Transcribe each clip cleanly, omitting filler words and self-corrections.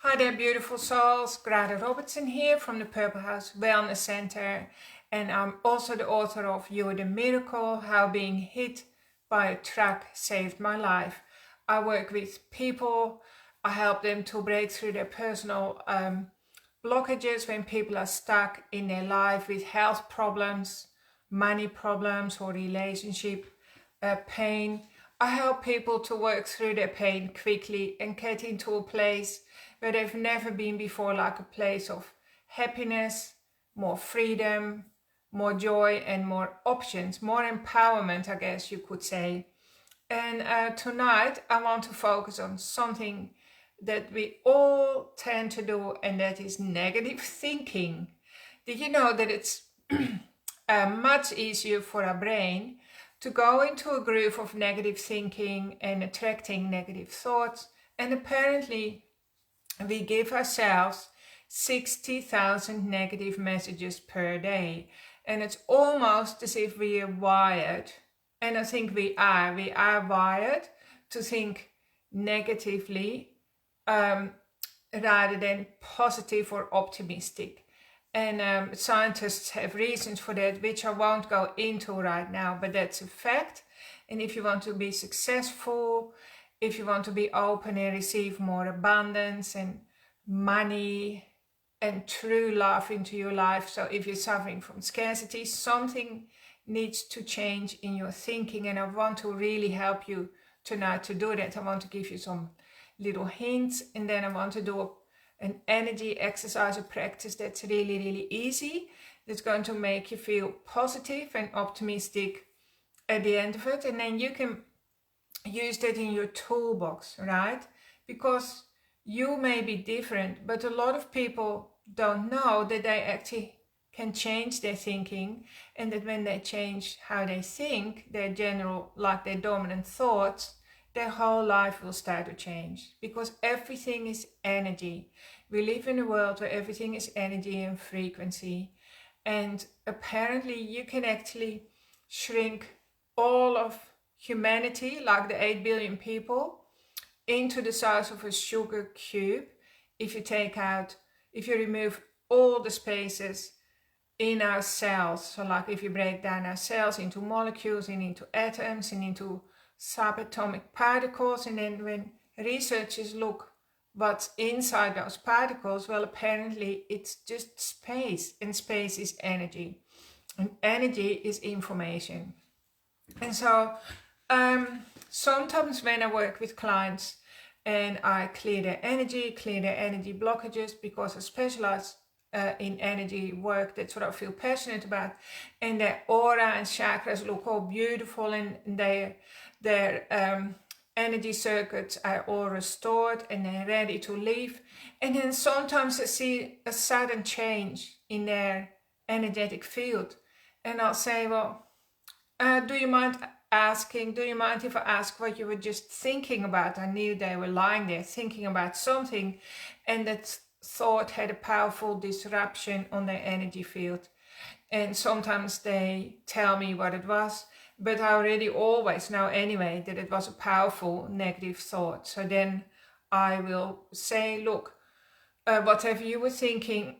Hi there, beautiful souls. Grada Robertson here from the Purple House Wellness Center, and I'm also the author of You're the Miracle, How Being Hit by a Truck Saved My Life. I work with people. I help them to break through their personal blockages when people are stuck in their life with health problems, money problems, or relationship pain. I help people to work through their pain quickly and get into a place where they've never been before, like a place of happiness, more freedom, more joy, and more options, more empowerment, I guess you could say. And tonight I want to focus on something that we all tend to do, and that is negative thinking. Did you know that it's much easier for our brain to go into a groove of negative thinking and attracting negative thoughts? And apparently, we give ourselves 60,000 negative messages per day. And it's almost as if we are wired, and I think we are wired to think negatively rather than positive or optimistic. And scientists have reasons for that, which I won't go into right now, but that's a fact. And if you want to be successful, if you want to be open and receive more abundance and money and true love into your life, so if you're suffering from scarcity, something needs to change in your thinking. And I want to really help you tonight to do that. I want to give you some little hints, and then I want to do an energy exercise or practice that's really, really easy. That's going to make you feel positive and optimistic at the end of it. And then you can use that in your toolbox, right? Because you may be different, but a lot of people don't know that they actually can change their thinking, and that when they change how they think, their general, like their dominant thoughts, their whole life will start to change, because everything is energy. We live in a world where everything is energy and frequency, and apparently you can actually shrink all of humanity, like the 8 billion people, into the size of a sugar cube if you remove all the spaces in our cells. So like if you break down our cells into molecules and into atoms and into subatomic particles, and then when researchers look what's inside those particles, well, apparently it's just space, and space is energy, and energy is information. And so sometimes when I work with clients and I clear their energy blockages, because I specialize in energy work, that's what I feel passionate about, and their aura and chakras look all beautiful, and their energy circuits are all restored and they're ready to leave. And then sometimes I see a sudden change in their energetic field, and I'll say, well, do you mind if I ask what you were just thinking about? I knew they were lying there thinking about something, and that thought had a powerful disruption on their energy field. And sometimes they tell me what it was, but I already always know anyway that it was a powerful negative thought. So then I will say, look, whatever you were thinking,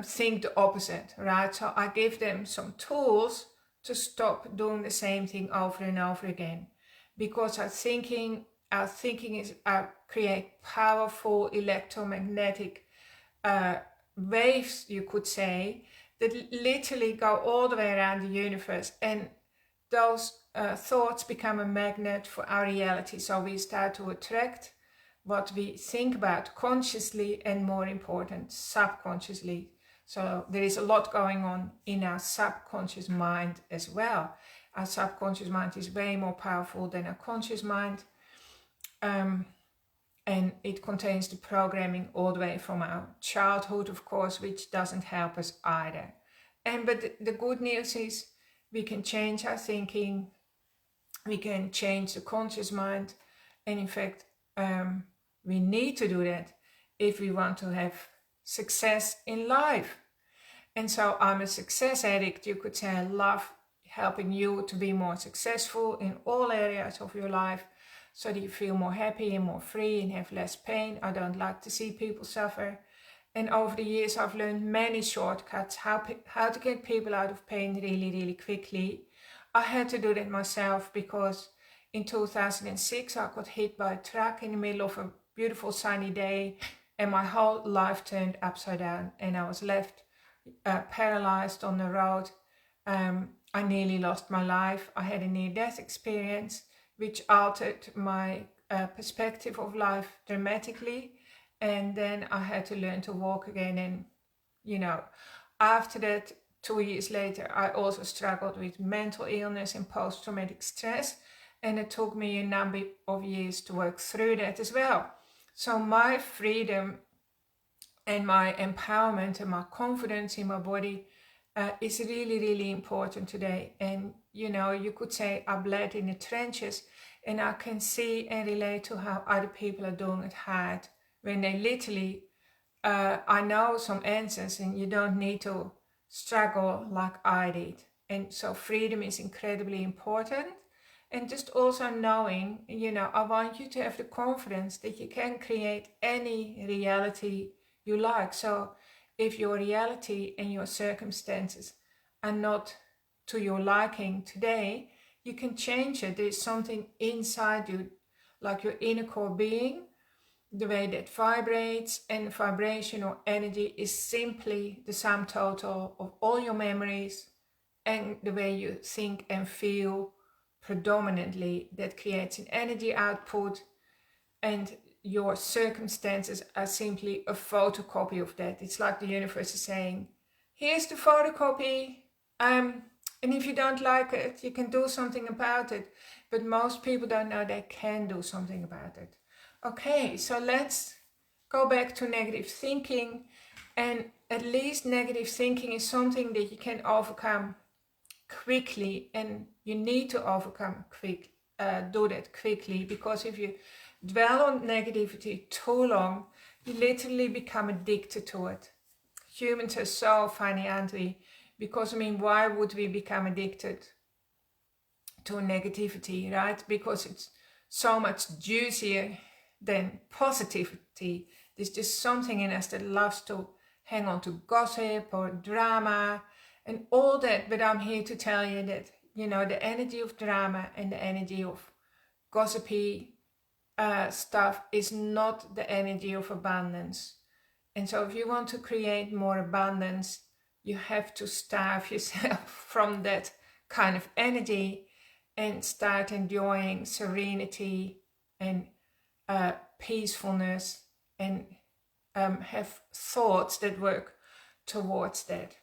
think the opposite, right? So I give them some tools to stop doing the same thing over and over again, because our thinking is create powerful electromagnetic waves, you could say, that literally go all the way around the universe, and those thoughts become a magnet for our reality. So we start to attract what we think about consciously, and more important, subconsciously. So there is a lot going on in our subconscious mind as well. Our subconscious mind is way more powerful than our conscious mind. And it contains the programming all the way from our childhood, of course, which doesn't help us either. But the good news is we can change our thinking, we can change the conscious mind, and in fact, we need to do that if we want to have success in life. And so I'm a success addict, you could say. I love helping you to be more successful in all areas of your life. so that you feel more happy and more free and have less pain. I don't like to see people suffer. And over the years, I've learned many shortcuts, how to get people out of pain really, really quickly. I had to do that myself because in 2006, I got hit by a truck in the middle of a beautiful sunny day, and my whole life turned upside down, and I was left paralyzed on the road. I nearly lost my life. I had a near-death experience, which altered my perspective of life dramatically. And then I had to learn to walk again. And, you know, after that, 2 years later, I also struggled with mental illness and post-traumatic stress. And it took me a number of years to work through that as well. So my freedom and my empowerment and my confidence in my body is really, really important today. And, you know, you could say I bled in the trenches, and I can see and relate to how other people are doing it hard when they literally, I know some answers, and you don't need to struggle like I did. And so freedom is incredibly important. And just also knowing, you know, I want you to have the confidence that you can create any reality you like. So if your reality and your circumstances are not to your liking today, you can change it. There's something inside you, like your inner core being, the way that vibrates, and vibrational energy is simply the sum total of all your memories and the way you think and feel predominantly. That creates an energy output, and your circumstances are simply a photocopy of that. It's like the universe is saying, here's the photocopy, and if you don't like it, you can do something about it. But most people don't know they can do something about it. Okay, so let's go back to negative thinking. And at least negative thinking is something that you can overcome quickly, and you need to do that quickly, because if you dwell on negativity too long, you literally become addicted to it. Humans are so funny, aren't we? Because, I mean, why would we become addicted to negativity, right? Because it's so much juicier than positivity. There's just something in us that loves to hang on to gossip or drama and all that. But I'm here to tell you that, you know, the energy of drama and the energy of gossipy stuff is not the energy of abundance. And so if you want to create more abundance, you have to starve yourself from that kind of energy and start enjoying serenity and peacefulness, and have thoughts that work towards that.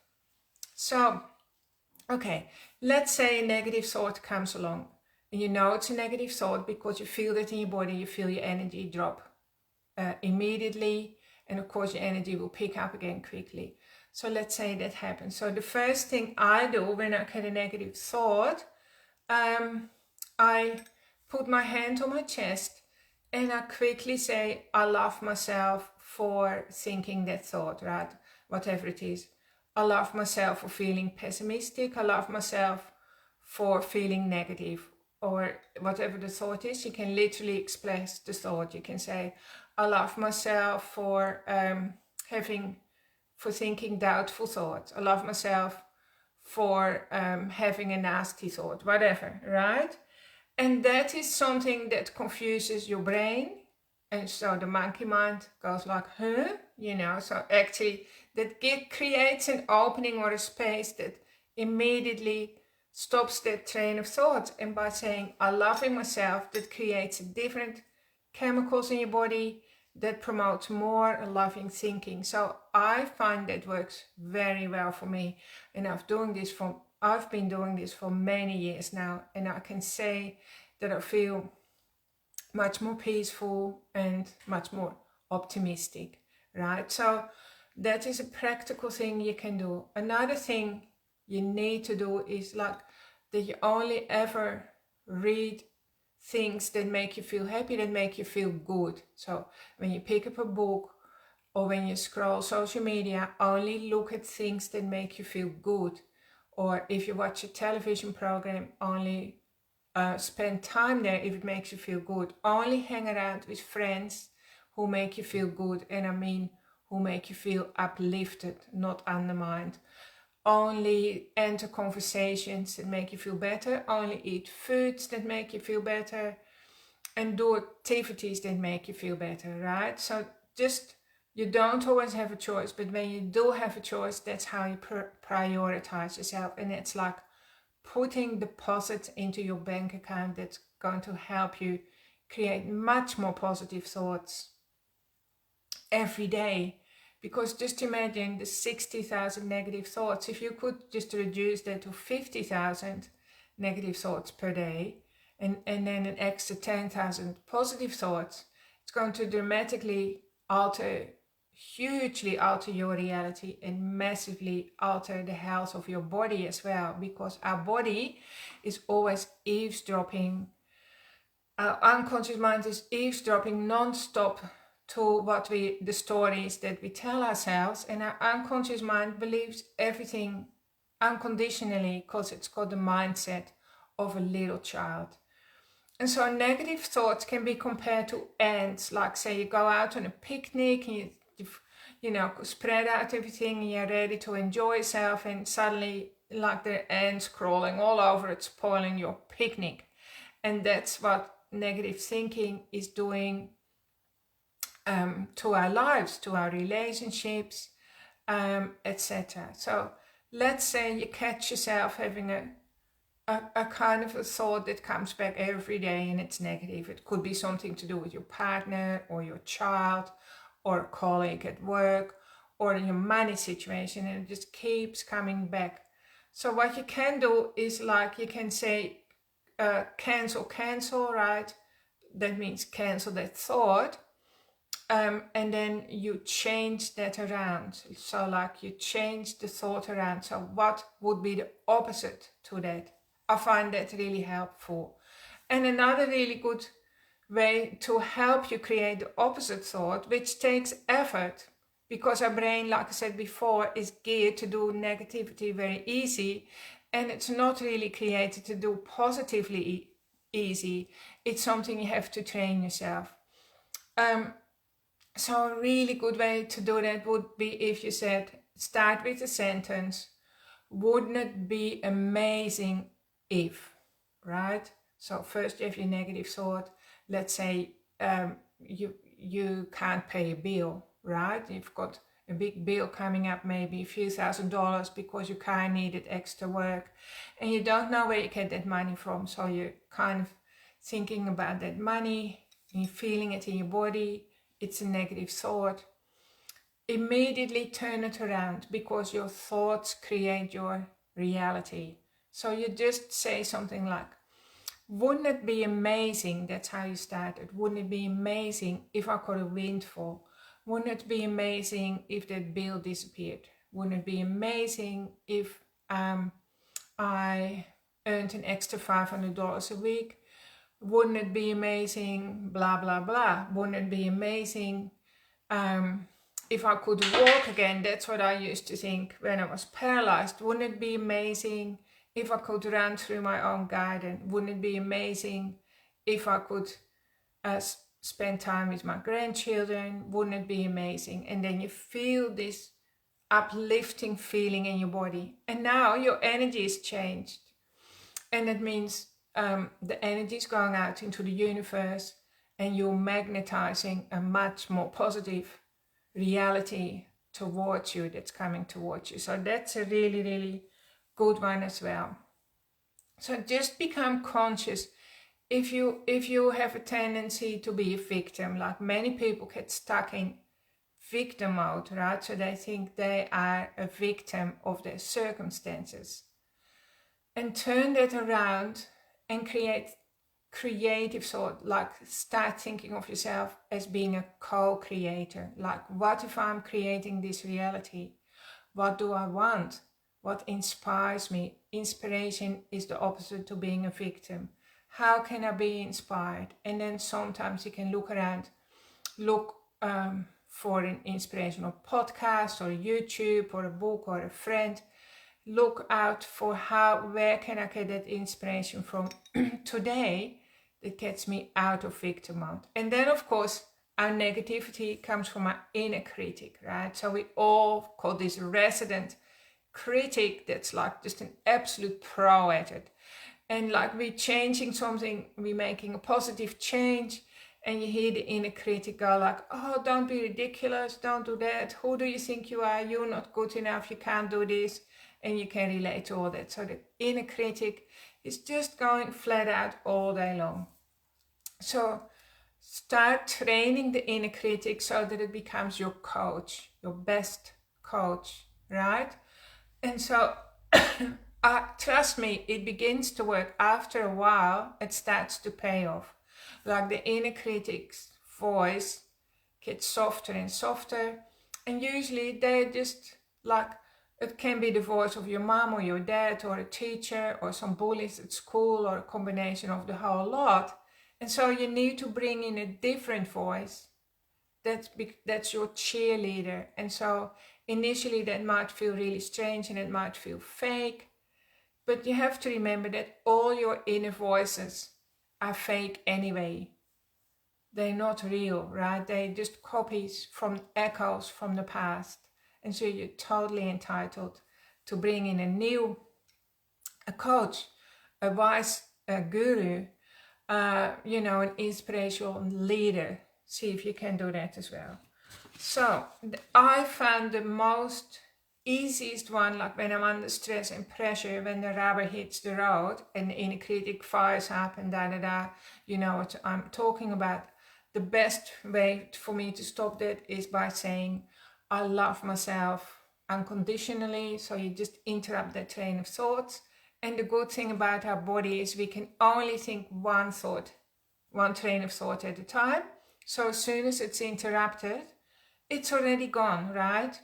So, okay, let's say a negative thought comes along, and you know it's a negative thought because you feel that in your body, you feel your energy drop immediately, and of course your energy will pick up again quickly. So let's say that happens. So the first thing I do when I get a negative thought, I put my hand on my chest and I quickly say, I love myself for thinking that thought, right? Whatever it is. I love myself for feeling pessimistic. I love myself for feeling negative, or whatever the thought is. You can literally express the thought. You can say, I love myself for thinking doubtful thoughts. I love myself for having a nasty thought, whatever, right? And that is something that confuses your brain. And so the monkey mind goes like, huh? You know, so actually that creates an opening or a space that immediately stops that train of thought. And by saying, I love myself, that creates different chemicals in your body that promotes more loving thinking. So I find that works very well for me. And I've been doing this for many years now. And I can say that I feel much more peaceful and much more optimistic, right? So that is a practical thing you can do. Another thing you need to do is like that you only ever read things that make you feel happy, that make you feel good. So when you pick up a book or when you scroll social media, only look at things that make you feel good. Or if you watch a television program, only spend time there if it makes you feel good. Only hang around with friends who make you feel good, and I mean who make you feel uplifted, not undermined. Only enter conversations that make you feel better. Only eat foods that make you feel better, and do activities that make you feel better, right? So just, you don't always have a choice, but when you do have a choice, that's how you prioritize yourself. And it's like putting deposits into your bank account that's going to help you create much more positive thoughts every day. Because just imagine the 60,000 negative thoughts. If you could just reduce that to 50,000 negative thoughts per day, and then an extra 10,000 positive thoughts, it's going to dramatically hugely alter your reality, and massively alter the health of your body as well, because our body is always eavesdropping. Our unconscious mind is eavesdropping non-stop to the stories that we tell ourselves, and our unconscious mind believes everything unconditionally, because it's got the mindset of a little child. And so negative thoughts can be compared to ants. Like, say you go out on a picnic and you spread out everything and you're ready to enjoy yourself, and suddenly, like, there are ants crawling all over it, spoiling your picnic. And that's what negative thinking is doing to our lives, to our relationships, etc. So let's say you catch yourself having a kind of a thought that comes back every day and it's negative. It could be something to do with your partner or your child or a colleague at work or your money situation, and it just keeps coming back. So what you can do is, like, you can say cancel, right? That means cancel that thought. And then you change that around. So, like, you change the thought around. So what would be the opposite to that? I find that really helpful. And another really good way to help you create the opposite thought, which takes effort, because our brain, like I said before, is geared to do negativity very easy, and it's not really created to do positively easy. It's something you have to train yourself. So a really good way to do that would be if you said, start with a sentence, wouldn't it be amazing if, right? So first you have your negative thought. Let's say you can't pay a bill, right? You've got a big bill coming up, maybe a few $1,000s, because your car needed extra work and you don't know where you get that money from. So you're kind of thinking about that money and you're feeling it in your body. It's a negative thought. Immediately turn it around, because your thoughts create your reality. So you just say something like, wouldn't it be amazing, that's how you start it, wouldn't it be amazing if I got a windfall? Wouldn't it be amazing if that bill disappeared? Wouldn't it be amazing if I earned an extra $500 a week? Wouldn't it be amazing, blah, blah, blah. Wouldn't it be amazing if I could walk again? That's what I used to think when I was paralyzed. Wouldn't it be amazing if I could run through my own garden? Wouldn't it be amazing if I could spend time with my grandchildren? Wouldn't it be amazing? And then you feel this uplifting feeling in your body. And now your energy is changed. And that means the energy is going out into the universe, and you're magnetizing a much more positive reality towards you, that's coming towards you. So that's a really, really good one as well. So just become conscious. If you have a tendency to be a victim, like many people get stuck in victim mode, right? So they think they are a victim of their circumstances. And turn that around and create creative thought, like start thinking of yourself as being a co-creator. Like, what if I'm creating this reality? What do I want? What inspires me? Inspiration is the opposite to being a victim. How can I be inspired? And then sometimes you can look around, look for an inspirational podcast or YouTube or a book or a friend. look out for where can I get that inspiration from today that gets me out of victim mode. And then of course our negativity comes from our inner critic, right? So we all call this resident critic that's like just an absolute pro at it. And like we're changing something, we're making a positive change, and you hear the inner critic go like, oh, don't be ridiculous, don't do that. Who do you think you are? You're not good enough, you can't do this. And you can relate to all that. So the inner critic is just going flat out all day long. So start training the inner critic so that it becomes your coach, your best coach, right? And so trust me, it begins to work. After a while, it starts to pay off. Like the inner critic's voice gets softer and softer. And usually they're just like, it can be the voice of your mom or your dad or a teacher or some bullies at school or a combination of the whole lot. And so you need to bring in a different voice that's your cheerleader. And so initially that might feel really strange and it might feel fake, but you have to remember that all your inner voices are fake anyway. They're not real, right? They're just copies from echoes from the past. And so you're totally entitled to bring in a coach, a wise guru, an inspirational leader. See if you can do that as well. So I found the most easiest one, like when I'm under stress and pressure, when the rubber hits the road and the inner critic fires up and you know what I'm talking about. The best way for me to stop that is by saying, I love myself unconditionally. So you just interrupt that train of thoughts. And the good thing about our body is we can only think one train of thought at a time. So as soon as it's interrupted, it's already gone, right?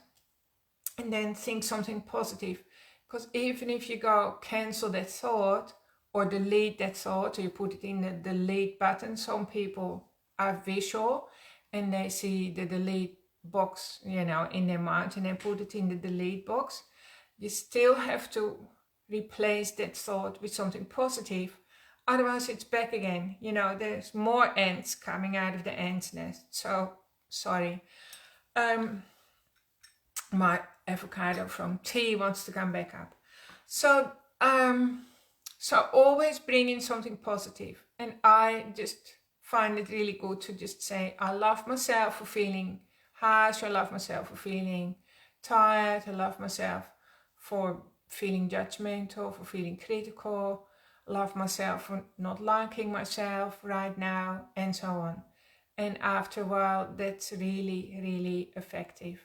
And then think something positive. Because even if you go cancel that thought or delete that thought, or you put it in the delete button, some people are visual and they see the delete box, in their mind, and then put it in the delete box. You still have to replace that thought with something positive. Otherwise it's back again. There's more ants coming out of the ants nest. So sorry. My avocado from tea wants to come back up. So always bring in something positive. And I just find it really good to just say, I love myself for feeling harsh. I love myself for feeling tired. I love myself for feeling judgmental, for feeling critical. I love myself for not liking myself right now, and so on. And after a while, that's really, really effective.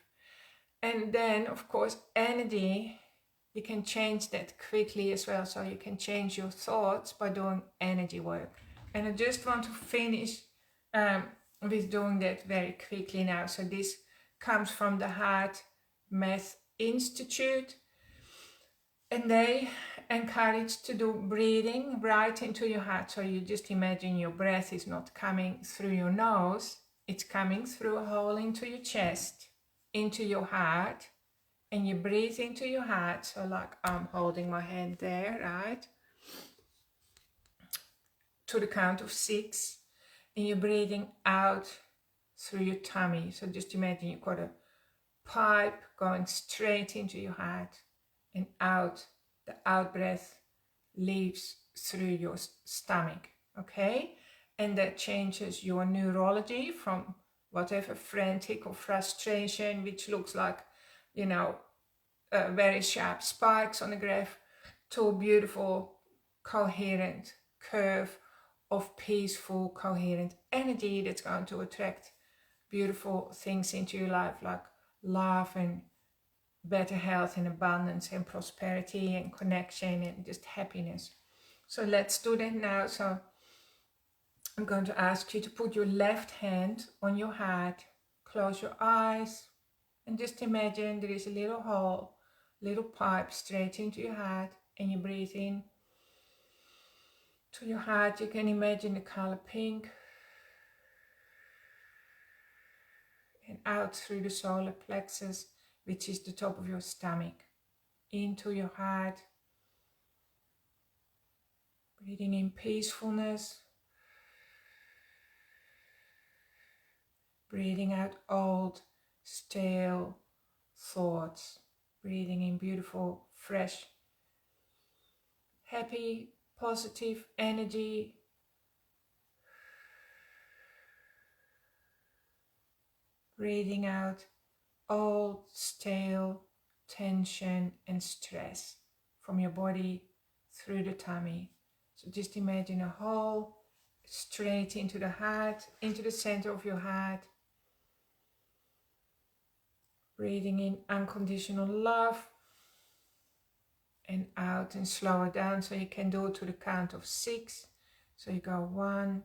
And then, of course, energy, you can change that quickly as well. So you can change your thoughts by doing energy work. And I just want to finish with doing that very quickly now. So this comes from the Heart Math Institute. And they encourage to do breathing right into your heart. So you just imagine your breath is not coming through your nose. It's coming through a hole into your chest, into your heart. And you breathe into your heart. So like I'm holding my hand there, right? To the count of 6. And you're breathing out through your tummy. So just imagine you've got a pipe going straight into your heart and out. The out breath leaves through your stomach, okay? And that changes your neurology from whatever frantic or frustration, which looks like, very sharp spikes on the graph, to a beautiful, coherent curve of peaceful, coherent energy that's going to attract beautiful things into your life, like love and better health and abundance and prosperity and connection and just happiness. So let's do that now. So I'm going to ask you to put your left hand on your heart, close your eyes, and just imagine there is a little hole, little pipe straight into your heart, and you breathe in to your heart. You can imagine the color pink, and out through the solar plexus, which is the top of your stomach. into your heart. Breathing in peacefulness. Breathing out old, stale thoughts. Breathing in beautiful, fresh, happy, positive energy. Breathing out old, stale tension and stress from your body through the tummy. So just imagine a hole straight into the heart, into the center of your heart. Breathing in unconditional love and out, and slow it down so you can do it to the count of 6. So you go 1,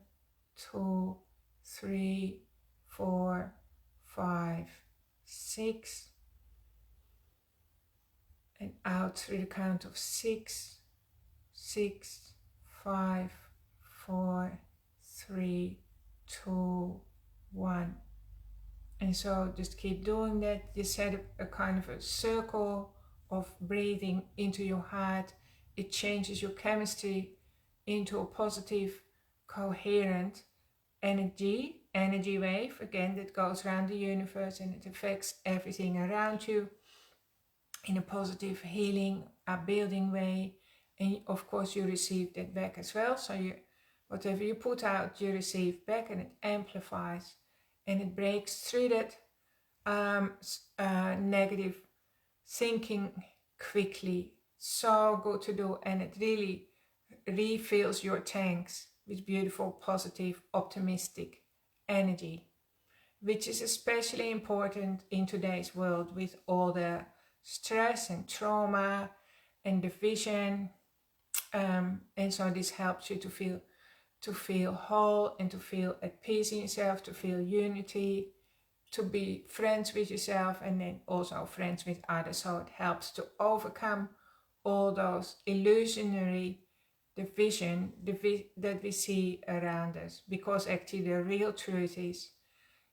2, 3, 4, 5, 6, and out through the count of 6, 6, 5, 4, 3, 2, 1. And so just keep doing that. You set a kind of a circle of breathing into your heart. It changes your chemistry into a positive, coherent energy wave, again, that goes around the universe, and it affects everything around you in a positive, healing, building way. And of course you receive that back as well. So whatever you put out, you receive back, and it amplifies and it breaks through that negative thinking quickly. So good to do, and it really refills your tanks with beautiful, positive, optimistic energy, which is especially important in today's world with all the stress and trauma and division. And so this helps you to feel whole and to feel at peace in yourself, to feel unity, to be friends with yourself, and then also friends with others. So it helps to overcome all those illusionary division that we see around us, because actually the real truth is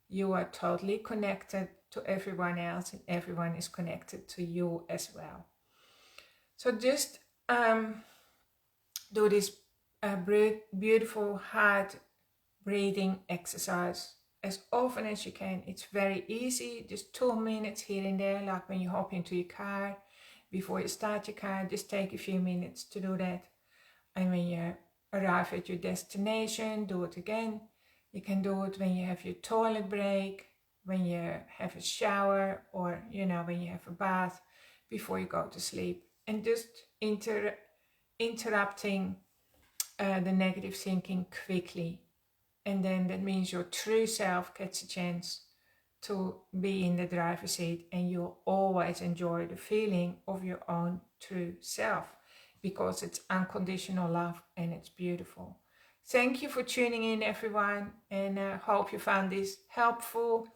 you are totally connected to everyone else, and everyone is connected to you as well. So just do this beautiful heart breathing exercise as often as you can. It's very easy, just 2 minutes here and there, like when you hop into your car. Before you start your car, just take a few minutes to do that. And when you arrive at your destination, do it again. You can do it when you have your toilet break, when you have a shower, or when you have a bath before you go to sleep. And just interrupting the negative thinking quickly. And then that means your true self gets a chance to be in the driver's seat, and you'll always enjoy the feeling of your own true self, because it's unconditional love and it's beautiful. Thank you for tuning in, everyone, and I hope you found this helpful.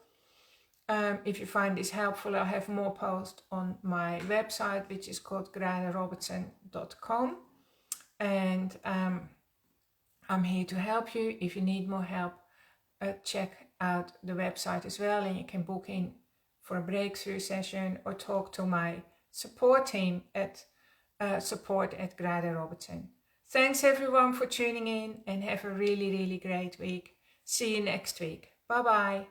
If you find this helpful, I'll have more posts on my website, which is called graderobertson.com. And I'm here to help you. If you need more help, check out the website as well, and you can book in for a breakthrough session or talk to my support team at support@Grade Thanks everyone for tuning in, and have a really, really great week. See you next week. Bye bye.